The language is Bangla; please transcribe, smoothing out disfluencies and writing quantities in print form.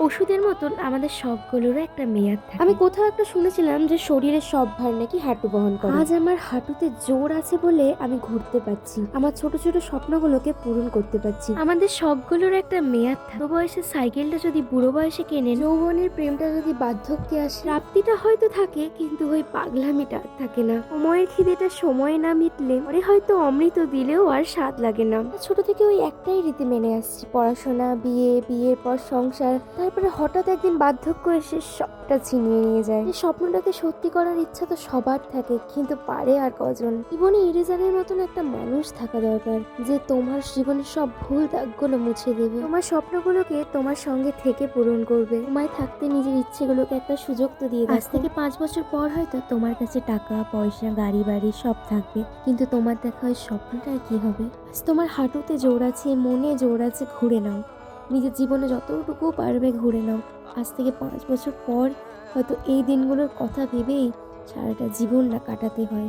ওষুধের মতন আমাদের সবগুলোরও একটা মেয়াদ থাকে। আমি কোথাও একটা শুনেছিলাম যে শরীরের সব ভার নাকি হাঁটু বহন করে। আজ আমার হাঁটুতে জোর আছে বলে আমি ঘুরতে পারছি, আমার ছোট ছোট স্বপ্নগুলোকে পূরণ করতে পারছি। আমাদের সবগুলোর একটা মেয়াদ থাকে। ছোট বয়সে সাইকেলটা যদি বুড়ো বয়সে কেনেন, যৌবনের প্রেমটা যদি বার্ধক্যে আসে, প্রাপ্তিটা হয়তো থাকে কিন্তু ওই পাগলামিটা আর থাকে না। সময়ের খিদেটা সময় না মিটলে পরে হয়তো অমৃত দিলেও আর স্বাদ লাগে না। ছোট থেকে ওই একটাই রীতি মেনে আসছি, পড়াশোনা, বিয়ে, বিয়ের পর সংসার, তারপরে হঠাৎ একদিন বার্ধক্য এসে সবটা ছিনিয়ে নিয়ে যায়। এই স্বপ্নটাকে সত্যি করার ইচ্ছা তো সবার থাকে, কিন্তু পারে আর কজন? জীবনে ইরেজারের মতন একটা মানুষ থাকা দরকার, যে তোমার জীবনের সব ভুল দাগগুলো মুছে দেবে, তোমার স্বপ্নগুলোকে তোমার সঙ্গে থেকে পূরণ করবে। তোমায় থাকতে নিজের ইচ্ছেগুলোকে একটা সুযোগ তো দিয়ে আজ থেকে 5 বছর পর হয়তো তোমার কাছে টাকা পয়সা গাড়ি বাড়ি সব থাকবে, কিন্তু তোমার দেখা ওই স্বপ্নটা কি হবে? আজ তোমার হাঁটুতে জোর আছে, মনে জোর আছে, ঘুরে নাও। নিজের জীবনে যতটুকু পারবে ঘুরে নাও। আজ থেকে 5 বছর পর হয়তো এই দিনগুলোর কথা ভেবেই সারাটা জীবন না কাটাতে হয়।